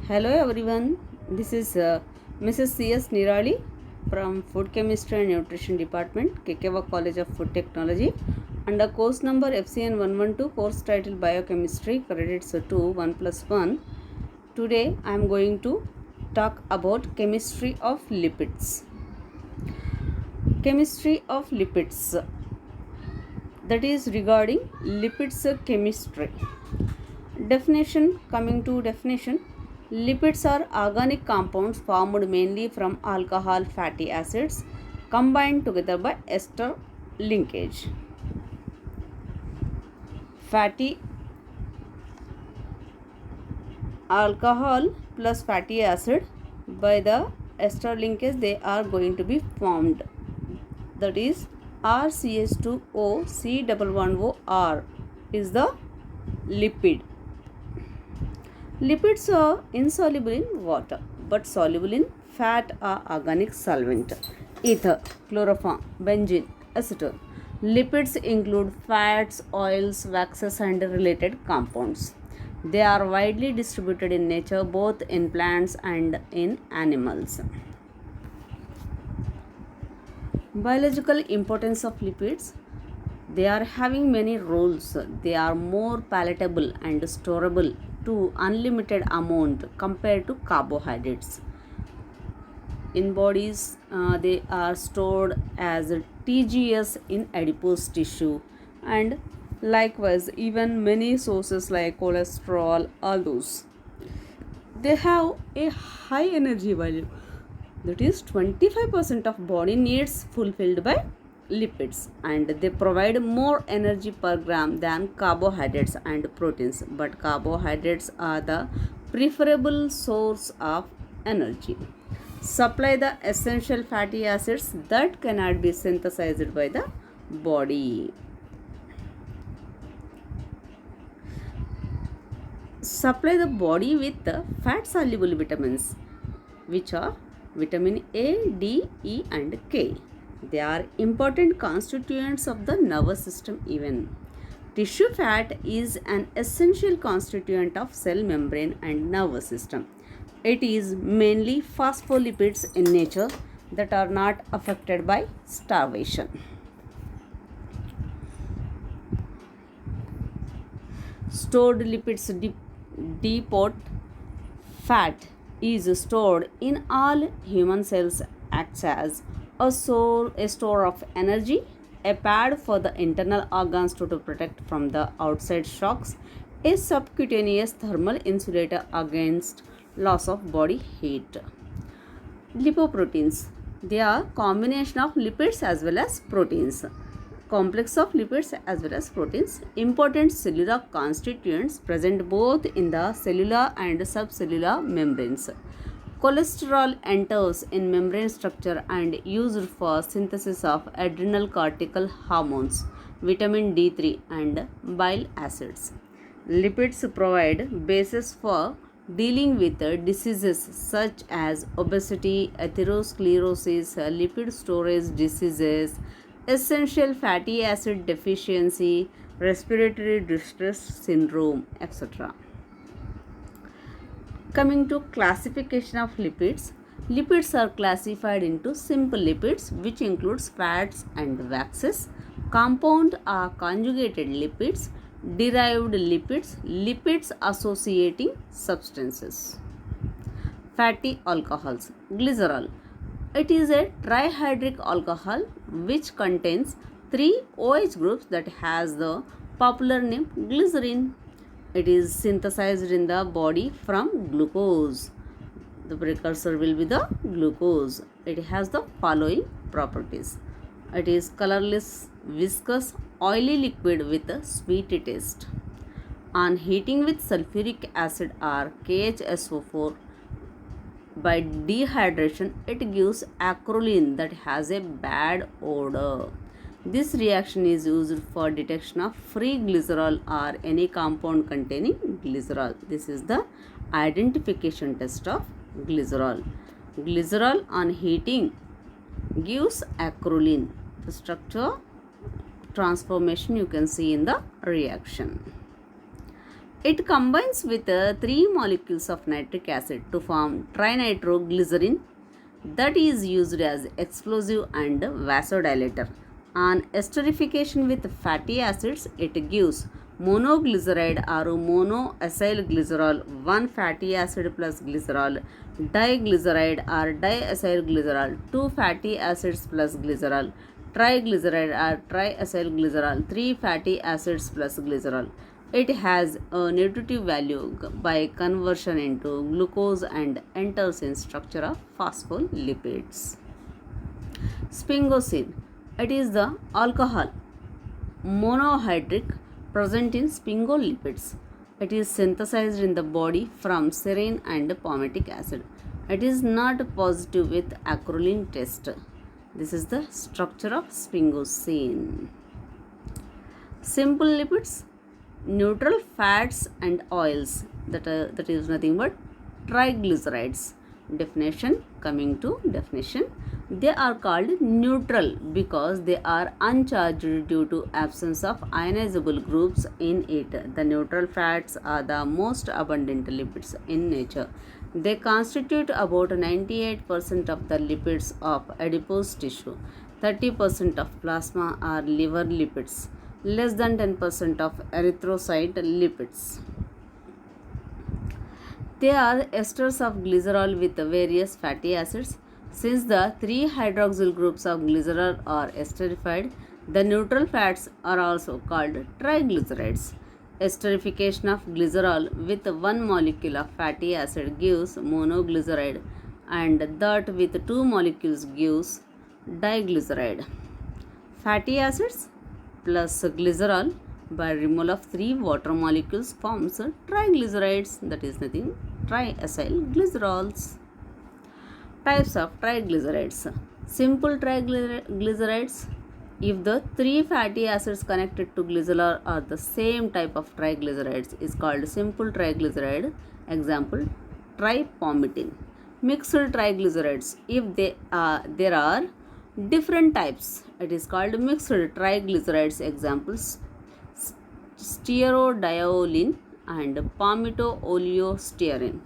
Hello everyone, this is Mrs. C.S. Nirali from Food Chemistry and Nutrition Department, Kekewa College of Food Technology. Under course number FCN 112, course title Biochemistry, credits 2 1 plus 1. Today I am going to talk about chemistry of lipids. Chemistry of lipids, that is regarding lipids chemistry. Definition, coming to definition, lipids are organic compounds formed mainly from alcohol fatty acids combined together by ester linkage. Fatty alcohol plus fatty acid, by the ester linkage they are going to be formed, that is RCH2O C11OR is the lipid. Lipids are insoluble in water but soluble in fat or organic solvent, ether, chloroform, benzene, acetone. Lipids include fats, oils, waxes, and related compounds. They are widely distributed in nature, both in plants and in animals. Biological importance of lipids. They are having many roles. They are more palatable and storable to unlimited amount compared to carbohydrates. In bodies, they are stored as TGS in adipose tissue, and likewise even many sources like cholesterol, all those. They have a high energy value, that is 25% of body needs fulfilled by lipids, and they provide more energy per gram than carbohydrates and proteins, but carbohydrates are the preferable source of energy. Supply the essential fatty acids that cannot be synthesized by the body. Supply the body with the fat soluble vitamins, which are vitamin A, D, E and K. They are important constituents of the nervous system even. Tissue fat is an essential constituent of cell membrane and nervous system. It is mainly phospholipids in nature that are not affected by starvation. Stored lipids depot. Fat is stored in all human cells, acts as a store of energy, a pad for the internal organs to protect from the outside shocks, a subcutaneous thermal insulator against loss of body heat. Lipoproteins. They are combination of lipids as well as proteins. Complex of lipids as well as proteins. Important cellular constituents present both in the cellular and subcellular membranes. Cholesterol enters in membrane structure and used for synthesis of adrenal cortical hormones, vitamin D3 and bile acids. Lipids provide basis for dealing with diseases such as obesity, atherosclerosis, lipid storage diseases, essential fatty acid deficiency, respiratory distress syndrome, etc. Coming to classification of lipids, lipids are classified into simple lipids, which includes fats and waxes, compound or conjugated lipids, derived lipids, lipids associating substances. Fatty alcohols. Glycerol. It is a trihydric alcohol which contains 3 OH groups that has the popular name glycerin. It is synthesized in the body from glucose. The precursor will be the glucose. It has the following properties. It is colorless, viscous, oily liquid with a sweet taste. On heating with sulfuric acid or KHSO4, by dehydration, it gives acrolein that has a bad odor. This reaction is used for detection of free glycerol or any compound containing glycerol. This is the identification test of glycerol. Glycerol on heating gives acrolein. The structure transformation you can see in the reaction. It combines with three molecules of nitric acid to form trinitroglycerin that is used as explosive and vasodilator. On esterification with fatty acids, it gives monoglyceride or monoacylglycerol, one fatty acid plus glycerol, diglyceride or diacylglycerol, two fatty acids plus glycerol, triglyceride or triacylglycerol, three fatty acids plus glycerol. It has a nutritive value by conversion into glucose and enters in structure of phospholipids. Sphingosine. It is the alcohol monohydrate present in sphingolipids. It is synthesized in the body from serine and palmitic acid. It is not positive with acrolein test. This is the structure of sphingosine. Simple lipids, neutral fats and oils, that is nothing but triglycerides. Definition, coming to definition, they are called neutral because they are uncharged due to absence of ionizable groups in it. The neutral fats are the most abundant lipids in nature. They constitute about 98% of the lipids of adipose tissue, 30% of plasma or liver lipids, less than 10% of erythrocyte lipids. They are esters of glycerol with various fatty acids. Since the three hydroxyl groups of glycerol are esterified, the neutral fats are also called triglycerides. Esterification of glycerol with one molecule of fatty acid gives monoglyceride, and that with two molecules gives diglyceride. Fatty acids plus glycerol by removal of three water molecules forms triglycerides, that is nothing triacylglycerols. Types of triglycerides. Simple triglycerides. If the three fatty acids connected to glycerol are the same type of triglycerides is called simple triglyceride. Example, tripalmitin. Mixed triglycerides. If there are different types, it is called mixed triglycerides. Examples, stearodiol and palmito-oleostearin.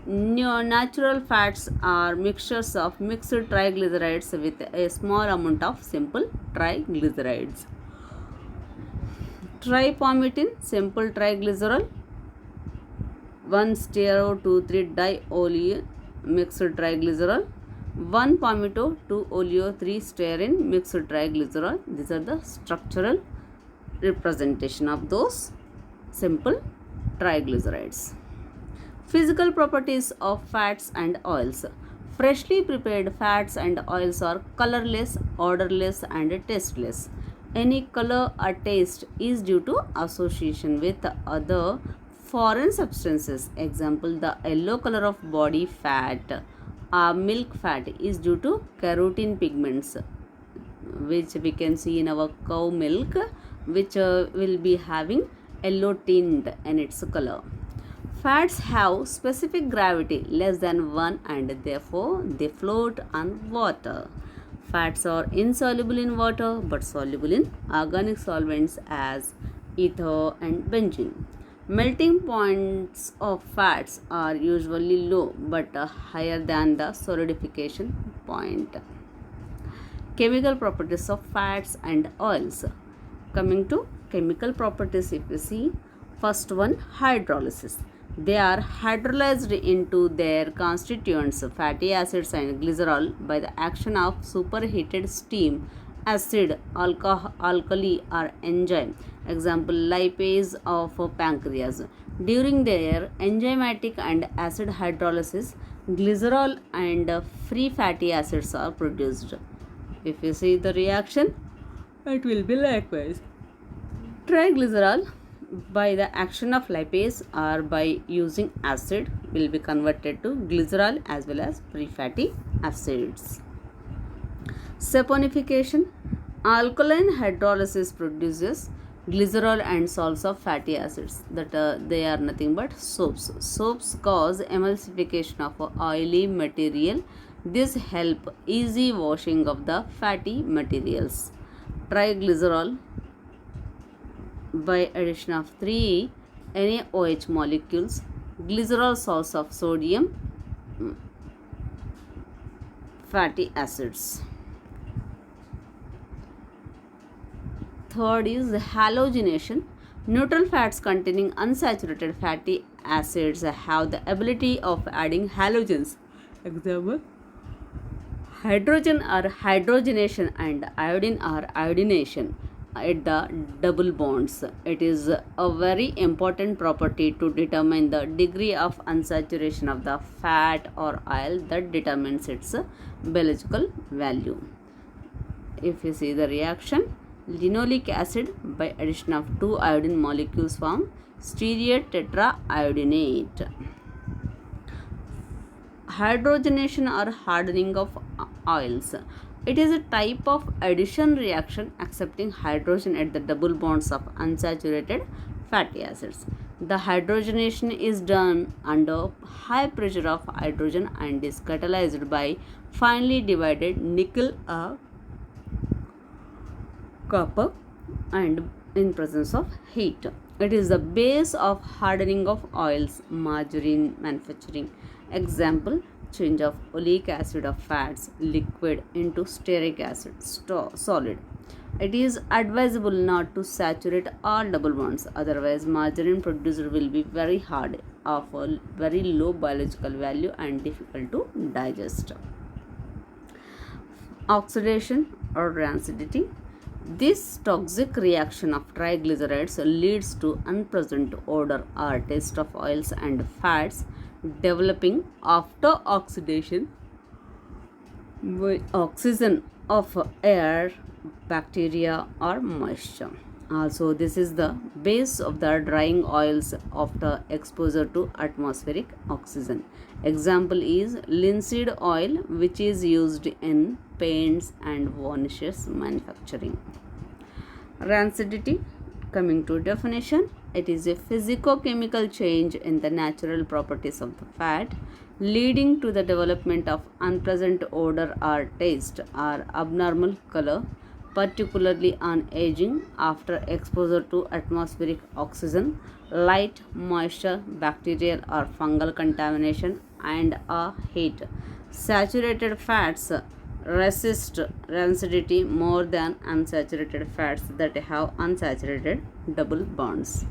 Natural fats are mixtures of mixed triglycerides with a small amount of simple triglycerides. Tripalmitin, simple triglycerol, 1 stearo 2,3 dioleo mixed triglycerol, 1 palmito 2 oleo 3 stearin mixed triglycerol. These are the structural representation of those simple triglycerides. Physical properties of fats and oils. Freshly prepared fats and oils are colorless, odorless and tasteless. Any color or taste is due to association with other foreign substances. Example, the yellow color of body fat or milk fat is due to carotene pigments, which we can see in our cow milk, which will be having yellow tint in its color. Fats have specific gravity less than 1 and therefore they float on water. Fats are insoluble in water but soluble in organic solvents as ether and benzene. Melting points of fats are usually low but higher than the solidification point. Chemical properties of fats and oils. Coming to chemical properties, if you see, first one, hydrolysis. They are hydrolyzed into their constituents fatty acids and glycerol by the action of superheated steam, acid, alkali or enzyme. Example, lipase of pancreas. During their enzymatic and acid hydrolysis, glycerol and free fatty acids are produced. If you see the reaction, it will be likewise. Triglycerol by the action of lipase or by using acid will be converted to glycerol as well as free fatty acids. Saponification. Alkaline hydrolysis produces glycerol and salts of fatty acids, that they are nothing but soaps. Soaps cause emulsification of oily material. This help easy washing of the fatty materials. Triglycerol by addition of 3 NaOH molecules, glycerol source of sodium fatty acids. Third is halogenation. Neutral fats containing unsaturated fatty acids have the ability of adding halogens. Example: hydrogen or hydrogenation and iodine or iodination at the double bonds. It is a very important property to determine the degree of unsaturation of the fat or oil that determines its biological value. If you see the reaction, linoleic acid by addition of two iodine molecules form stereotetraiodinate. Hydrogenation or hardening of oils. It is a type of addition reaction accepting hydrogen at the double bonds of unsaturated fatty acids. The hydrogenation is done under high pressure of hydrogen and is catalyzed by finely divided nickel or copper and in presence of heat. It is the base of hardening of oils, margarine manufacturing. Example: change of oleic acid of fats liquid into stearic acid solid. It is advisable not to saturate all double bonds, otherwise margarine produced will be very hard, of a very low biological value and difficult to digest. Oxidation or rancidity. This toxic reaction of triglycerides leads to unpleasant odor or taste of oils and fats developing after oxidation by oxygen of air, bacteria or moisture. Also, this is the base of the drying oils after exposure to atmospheric oxygen. Example is linseed oil, which is used in paints and varnishes manufacturing. Rancidity, coming to definition, it is a physico-chemical change in the natural properties of the fat leading to the development of unpleasant odor or taste or abnormal color, particularly on aging after exposure to atmospheric oxygen, light, moisture, bacterial or fungal contamination and heat. Saturated fats resist rancidity more than unsaturated fats that have unsaturated double bonds.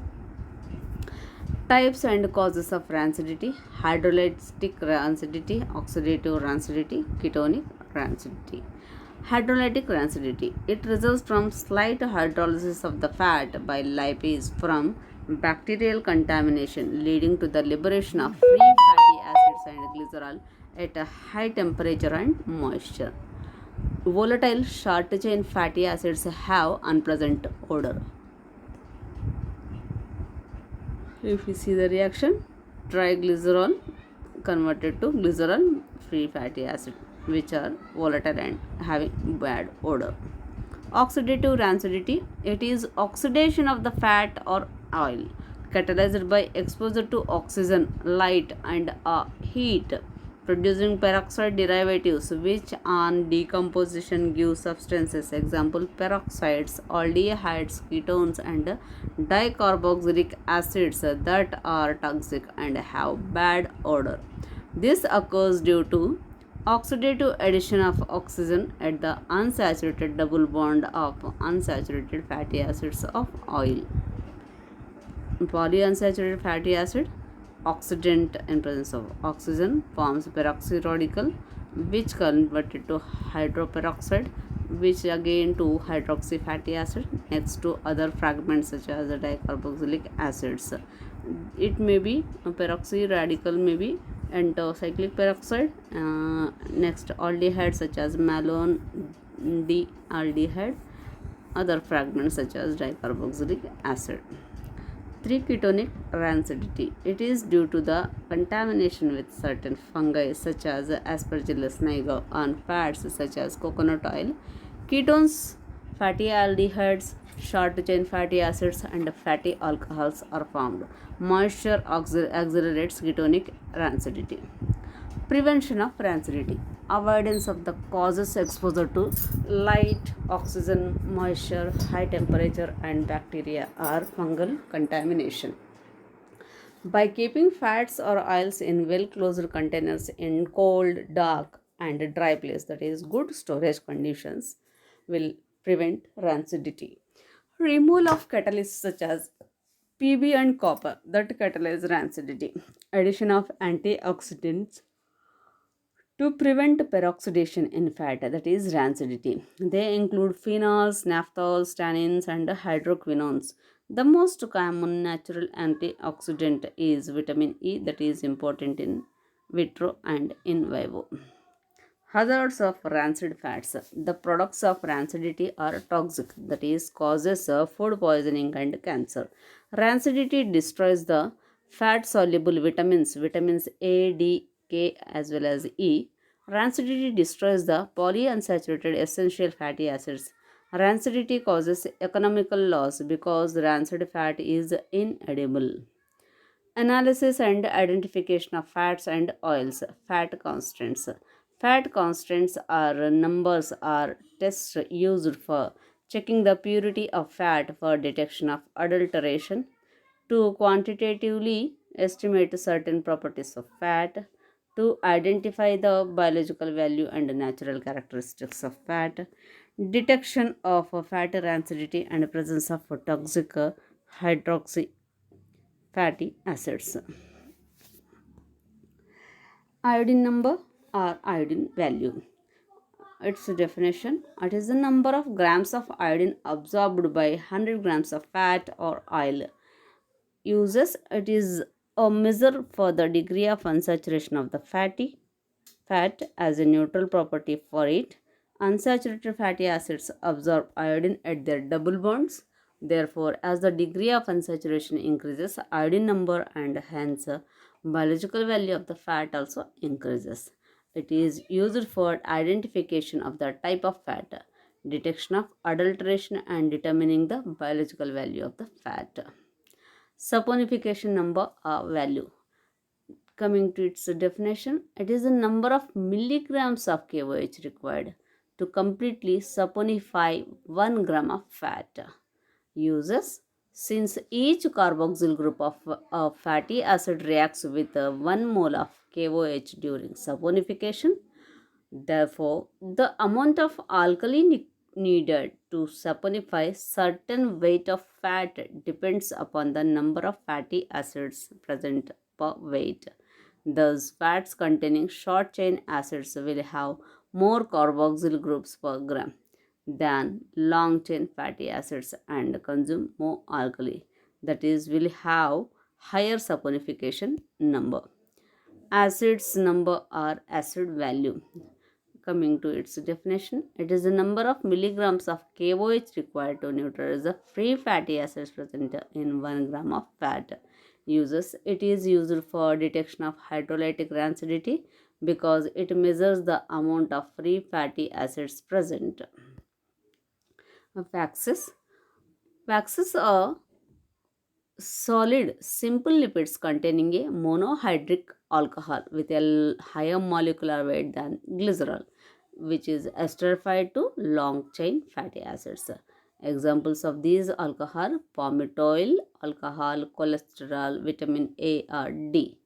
Types and causes of rancidity: hydrolytic rancidity, oxidative rancidity, ketonic rancidity. Hydrolytic rancidity. It results from slight hydrolysis of the fat by lipase from bacterial contamination, leading to the liberation of free fatty acids and glycerol at a high temperature and moisture. Volatile short chain fatty acids have unpleasant odor. If you see the reaction, triglycerol converted to glycerol free fatty acid, which are volatile and having bad odor. Oxidative rancidity. It is oxidation of the fat or oil catalyzed by exposure to oxygen, light and heat, producing peroxide derivatives which on decomposition give substances. Example: peroxides, aldehydes, ketones and dicarboxylic acids that are toxic and have bad odor. This occurs due to oxidative addition of oxygen at the unsaturated double bond of unsaturated fatty acids of oil. Polyunsaturated fatty acid oxidant in presence of oxygen forms peroxy radical, which converted to hydroperoxide, which again to hydroxy fatty acid next to other fragments such as the dicarboxylic acids. It may be a peroxy radical, may be cyclic peroxide, next aldehyde such as malone D aldehyde, other fragments such as dicarboxylic acid. 3. Ketonic rancidity. It is due to the contamination with certain fungi such as Aspergillus niger on fats such as coconut oil. Ketones, fatty aldehydes, short chain fatty acids and fatty alcohols are formed. Moisture accelerates ketonic rancidity. Prevention of rancidity. Avoidance of the causes exposure to light, oxygen, moisture, high temperature and bacteria or fungal contamination. By keeping fats or oils in well closed containers in cold, dark, and dry place, that is good storage conditions, will prevent rancidity. Removal of catalysts such as PB and copper that catalyze rancidity. Addition of antioxidants to prevent peroxidation in fat, that is rancidity. They include phenols, naphthals, tannins, and hydroquinones. The most common natural antioxidant is vitamin E, that is important in vitro and in vivo. Hazards of rancid fats. The products of rancidity are toxic, that is, causes food poisoning and cancer. Rancidity destroys the fat soluble vitamins A, D, K, as well as E. Rancidity destroys the polyunsaturated essential fatty acids. Rancidity causes economical loss because rancid fat is inedible. Analysis and identification of fats and oils. Fat constants. Fat constants are numbers or tests used for checking the purity of fat for detection of adulteration, to quantitatively estimate certain properties of fat, to identify the biological value and natural characteristics of fat, detection of fat rancidity and presence of toxic hydroxy fatty acids. Iodine number or iodine value. Its definition: it is the number of grams of iodine absorbed by 100 grams of fat or oil. Uses: it is a measure for the degree of unsaturation of the fatty fat as a neutral property for it. Unsaturated fatty acids absorb iodine at their double bonds. Therefore, as the degree of unsaturation increases, iodine number and hence biological value of the fat also increases. It is used for identification of the type of fat, detection of adulteration, and determining the biological value of the fat. Saponification number value. Coming to its definition, it is the number of milligrams of KOH required to completely saponify 1 gram of fat. Uses: since each carboxyl group of a fatty acid reacts with 1 mole of KOH during saponification, therefore, the amount of alkali needed to saponify certain weight of fat depends upon the number of fatty acids present per weight. Thus, fats containing short chain acids will have more carboxyl groups per gram than long chain fatty acids and consume more alkali. That is, will have higher saponification number. Acids number or acid value. Coming to its definition, it is the number of milligrams of KOH required to neutralize the free fatty acids present in 1 gram of fat. Uses: it is used for detection of hydrolytic rancidity because it measures the amount of free fatty acids present. Waxes. Waxes are solid, simple lipids containing a monohydric alcohol with a higher molecular weight than glycerol, which is esterified to long chain fatty acids. Examples of these alcohol: palmitoyl alcohol, cholesterol, vitamin A or D.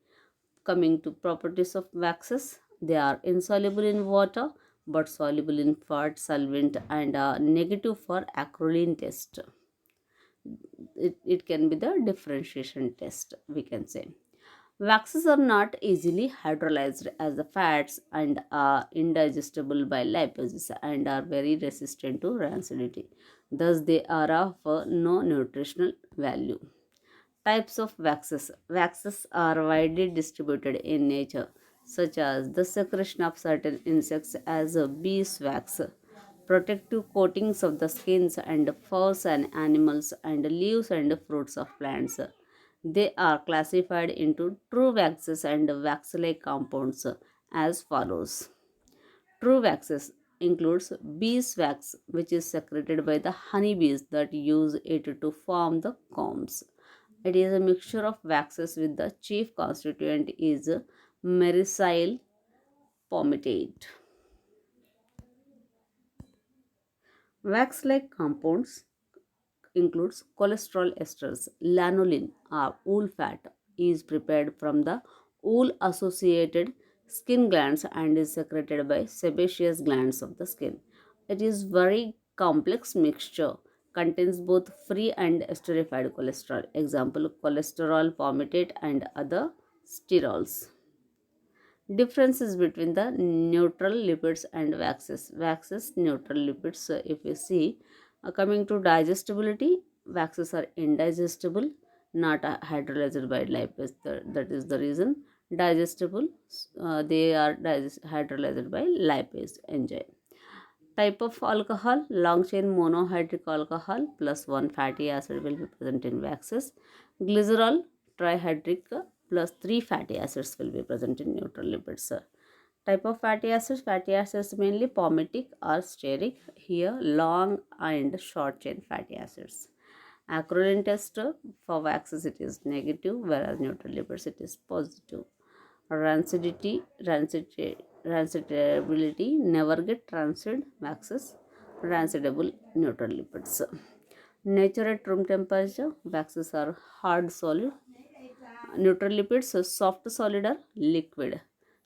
Coming to properties of waxes, they are insoluble in water but soluble in fat solvent and are negative for acrolein test. It can be the differentiation test, we can say. Waxes are not easily hydrolyzed as the fats and are indigestible by lipases and are very resistant to rancidity. Thus, they are of no nutritional value. Types of waxes. Waxes are widely distributed in nature, such as the secretion of certain insects as beeswax, protective coatings of the skins and furs and animals, and leaves and fruits of plants. They are classified into true waxes and wax-like compounds as follows. True waxes includes beeswax, which is secreted by the honeybees that use it to form the combs. It is a mixture of waxes with the chief constituent is myrcene palmitate. Wax-like compounds includes cholesterol esters, lanolin or wool fat, is prepared from the wool associated skin glands and is secreted by sebaceous glands of the skin. It is very complex mixture, contains both free and esterified cholesterol. Example, cholesterol palmitate and other sterols. Differences between the neutral lipids and waxes. Waxes, neutral lipids. If we see, coming to digestibility, waxes are indigestible, not hydrolyzed by lipase. That is the reason. Digestible, they are hydrolyzed by lipase enzyme. Type of alcohol, long chain monohydric alcohol plus one fatty acid will be present in waxes. Glycerol trihydric plus three fatty acids will be present in neutral lipids. Type of fatty acids mainly palmitic or stearic. Here long and short chain fatty acids. Acrolein test for waxes it is negative, whereas neutral lipids it is positive. Rancidability, never get rancid waxes, rancidable neutral lipids. Nature at room temperature, waxes are hard solid, neutral lipids soft solid or liquid.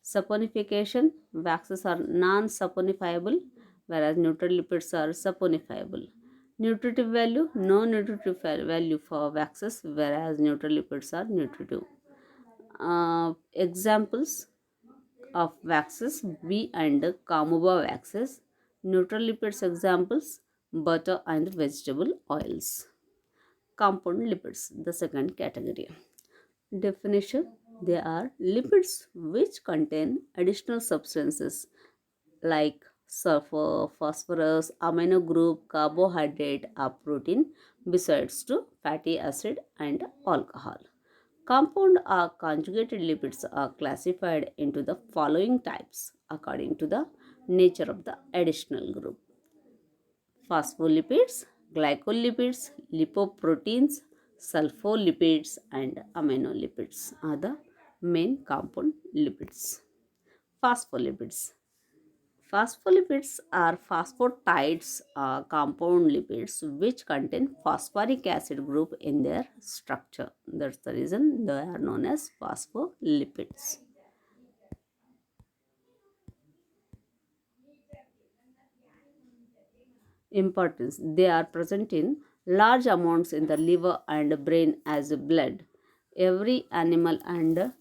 Saponification, waxes are non-saponifiable, whereas neutral lipids are saponifiable. Nutritive value, no nutritive value for waxes, whereas neutral lipids are nutritive. Examples of waxes, B and Kamuba waxes. Neutral lipids examples, butter and vegetable oils. Compound lipids, the second category. Definition, they are lipids which contain additional substances like sulfur, phosphorus, amino group, carbohydrate or protein besides to fatty acid and alcohol. Compound or conjugated lipids are classified into the following types according to the nature of the additional group. Phospholipids, glycolipids, lipoproteins, sulfolipids and aminolipids are the main compound lipids. Phospholipids. Phospholipids are phosphatides, compound lipids which contain phosphoric acid group in their structure. That's the reason they are known as phospholipids. Importance, they are present in large amounts in the liver and brain as blood. Every animal and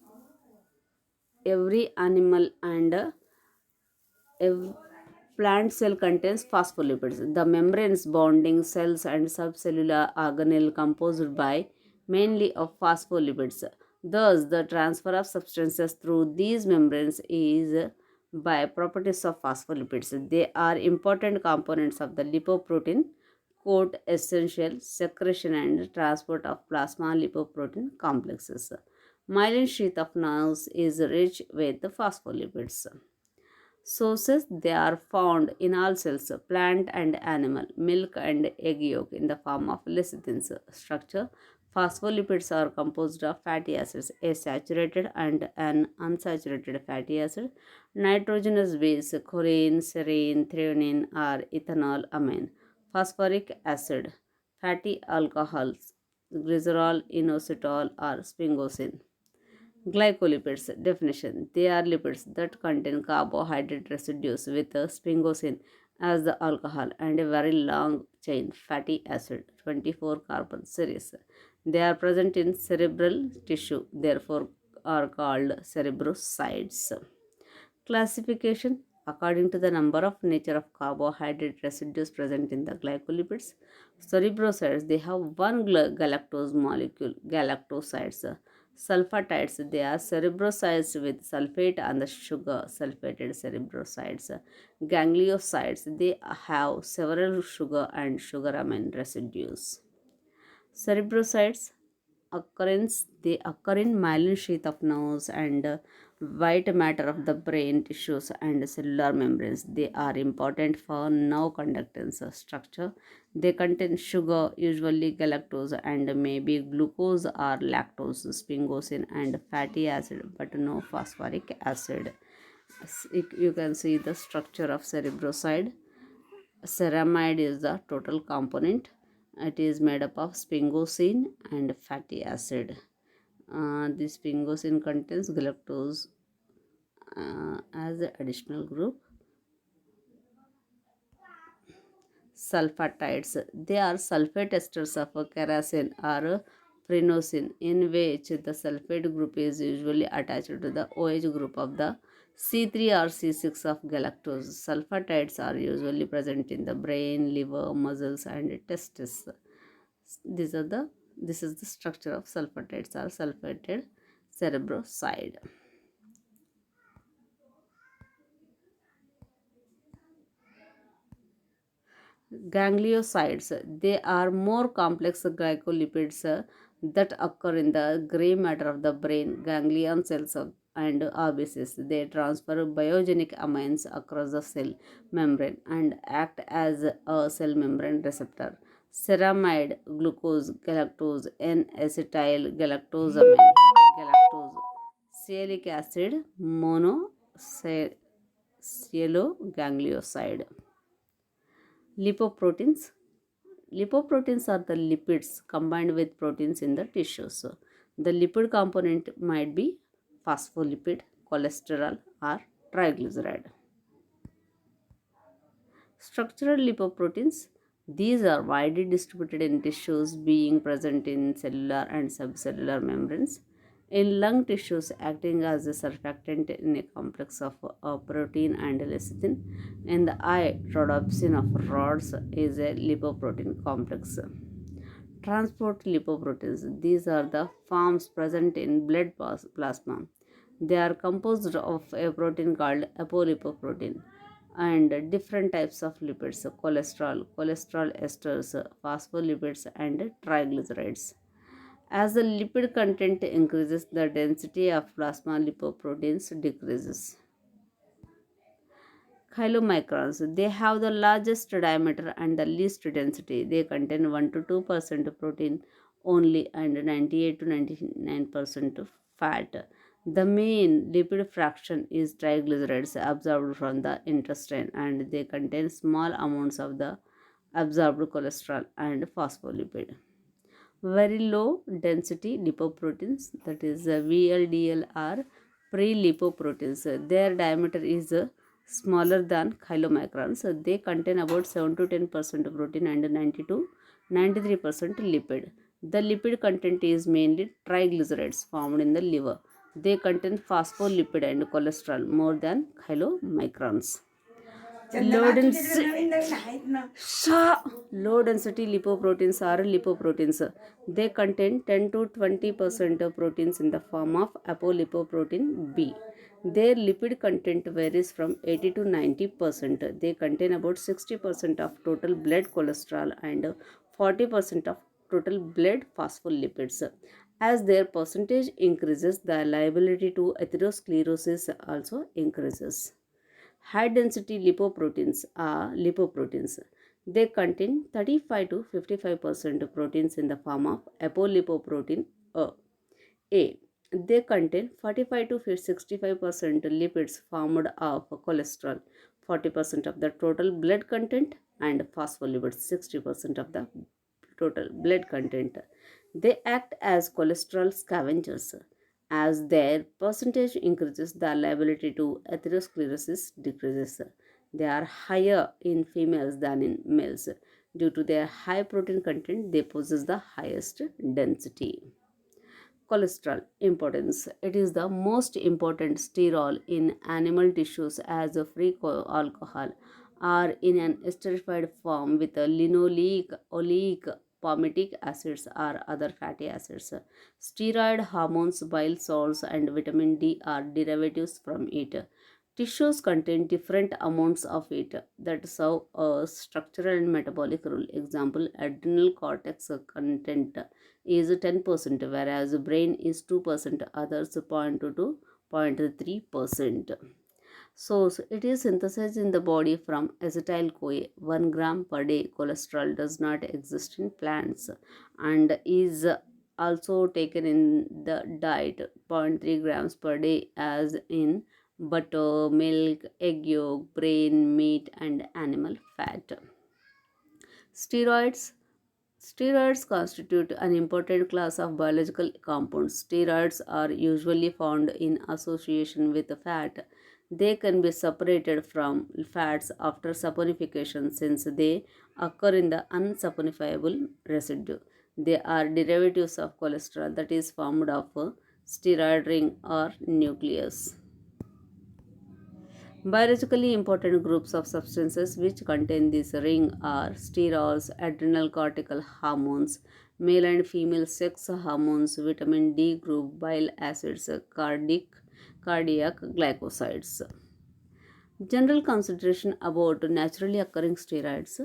plant cell contains phospholipids. The membranes bonding cells and subcellular organelle composed by mainly of phospholipids. Thus, the transfer of substances through these membranes is by properties of phospholipids. They are important components of the lipoprotein coat essential secretion and transport of plasma lipoprotein complexes. Myelin sheath of nerves is rich with phospholipids. Sources, they are found in all cells, plant and animal, milk and egg yolk in the form of lecithins. Structure, phospholipids are composed of fatty acids, a saturated and an unsaturated fatty acid, nitrogenous base, choline, serine, threonine or ethanol amine, phosphoric acid, fatty alcohols, glycerol, inositol or sphingosine. Glycolipids definition, they are lipids that contain carbohydrate residues with a sphingosine as the alcohol and a very long chain fatty acid 24 carbon series. They are present in cerebral tissue, therefore are called cerebrosides. Classification, according to the number of nature of carbohydrate residues present in the glycolipids. Cerebrosides, they have one galactose molecule, galactosides. Sulfatides, they are cerebrosides with sulfate and the sugar, sulfated cerebrosides. Gangliosides, they have several sugar and sugar amine residues. Cerebrosides occurrence, they occur in myelin sheath of nerves and white matter of the brain tissues and cellular membranes. They are important for nerve conductance structure. They contain sugar, usually galactose, and maybe glucose or lactose, sphingosine, and fatty acid, but no phosphoric acid. You can see the structure of cerebroside. Ceramide is the total component. It is made up of sphingosine and fatty acid. This sphingosine contains galactose as an additional group. Sulfatides. They are sulfate esters of a kerosene or phrenosine, in which the sulfate group is usually attached to the OH group of the C3 or C6 of galactose. Sulfatides are usually present in the brain, liver, muscles, and testes. These are the this is the structure of sulfatides or sulfated cerebroside. Gangliosides. They are more complex glycolipids that occur in the gray matter of the brain, ganglion cells and RBCs. They transfer biogenic amines across the cell membrane and act as a cell membrane receptor. Ceramide, glucose, galactose, N-acetyl galactosamine, galactose, sialic acid, monoacylganglioside. Lipoproteins. Lipoproteins are the lipids combined with proteins in the tissues. The lipid component might be phospholipid, cholesterol, or triglyceride. Structural lipoproteins. These are widely distributed in tissues, being present in cellular and subcellular membranes. In lung tissues, acting as a surfactant in a complex of protein and lecithin. In the eye, rhodopsin of rods is a lipoprotein complex. Transport lipoproteins. These are the forms present in blood plasma. They are composed of a protein called apolipoprotein and different types of lipids, cholesterol, cholesterol esters, phospholipids, and triglycerides. As the lipid content increases, the density of plasma lipoproteins decreases. Chylomicrons. They have the largest diameter and the least density. They contain 1 to 2% protein only and 98 to 99% fat. The main lipid fraction is triglycerides absorbed from the intestine, and they contain small amounts of the absorbed cholesterol and phospholipid. Very low density lipoproteins, that is VLDL, are pre-lipoproteins. Their diameter is smaller than chylomicrons. They contain about 7 to 10% protein and 90 to 93% lipid. The lipid content is mainly triglycerides formed in the liver. They contain phospholipid and cholesterol more than chylomicrons. Low density, low density lipoproteins are lipoproteins. They contain 10 to 20% of proteins in the form of apolipoprotein B. Their lipid content varies from 80 to 90%. They contain about 60% of total blood cholesterol and 40% of total blood phospholipids. As their percentage increases, the liability to atherosclerosis also increases. High density lipoproteins are lipoproteins. They contain 35 to 55% proteins in the form of apolipoprotein A. They contain 45 to 65% lipids formed of cholesterol, 40% of the total blood content, and phospholipids, 60% of the total blood content. They act as cholesterol scavengers. As their percentage increases, the liability to atherosclerosis decreases. They are higher in females than in males. Due to their high protein content, they possess the highest density. Cholesterol importance. It is the most important sterol in animal tissues as a free alcohol or in an esterified form with a linoleic, oleic, palmitic acids or other fatty acids. Steroid hormones, bile salts, and vitamin D are derivatives from it. Tissues contain different amounts of it that serve a structural and metabolic role. Example, adrenal cortex content is 10%, whereas brain is 2%, others 0.2 to 0.3%. Source. It is synthesized in the body from acetyl-CoA. 1 gram per day cholesterol does not exist in plants and is also taken in the diet. 0.3 grams per day as in butter, milk, egg yolk, brain, meat, and animal fat. Steroids. Steroids constitute an important class of biological compounds. Steroids are usually found in association with fat. They can be separated from fats after saponification since they occur in the unsaponifiable residue. They are derivatives of cholesterol that is formed of a steroid ring or nucleus. Biologically important groups of substances which contain this ring are sterols, adrenal cortical hormones, male and female sex hormones, vitamin D group, bile acids, cardiac glycosides. General consideration about naturally occurring steroids.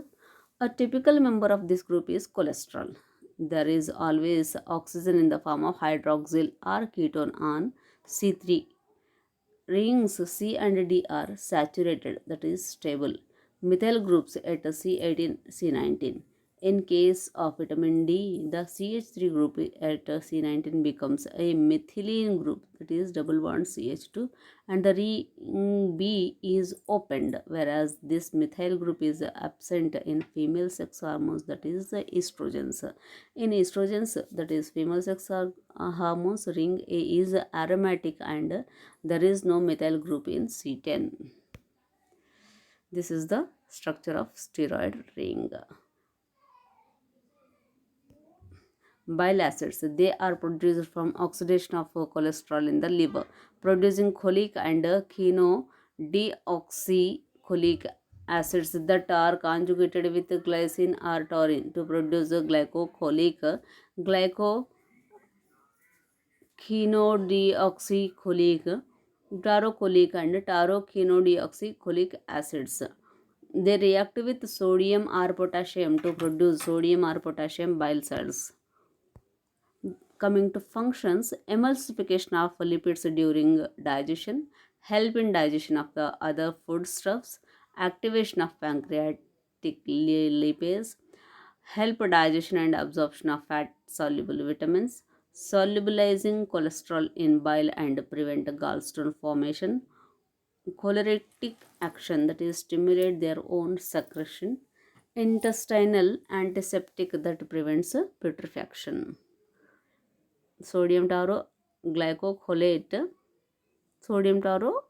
A typical member of this group is cholesterol. There is always oxygen in the form of hydroxyl or ketone on C3 rings. C and D are saturated, that is stable. Methyl groups at C18, C19. In case of vitamin D, the CH3 group at C19 becomes a methylene group, that is double bond CH2, and the ring B is opened, whereas this methyl group is absent in female sex hormones, that is the estrogens. In estrogens, that is female sex hormones, ring A is aromatic and there is no methyl group in C10. This is the structure of steroid ring. Bile acids, they are produced from oxidation of cholesterol in the liver, producing cholic and chenodeoxycholic acids that are conjugated with glycine or taurine to produce glycocholic, glycochenodeoxycholic, tarocholic and tarochenodeoxycholic acids. They react with sodium or potassium to produce sodium or potassium bile salts. Coming to functions, emulsification of lipids during digestion, help in digestion of the other foodstuffs, activation of pancreatic lipase, help digestion and absorption of fat soluble vitamins, solubilizing cholesterol in bile and prevent gallstone formation, choleretic action, that is stimulate their own secretion, intestinal antiseptic that prevents putrefaction. Sodium taro glycocholate, sodium taro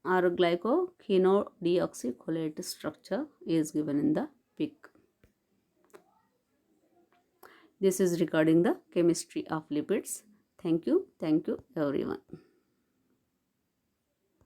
or glycochenodeoxycholate structure is given in the pic. This is regarding the chemistry of lipids. Thank you everyone.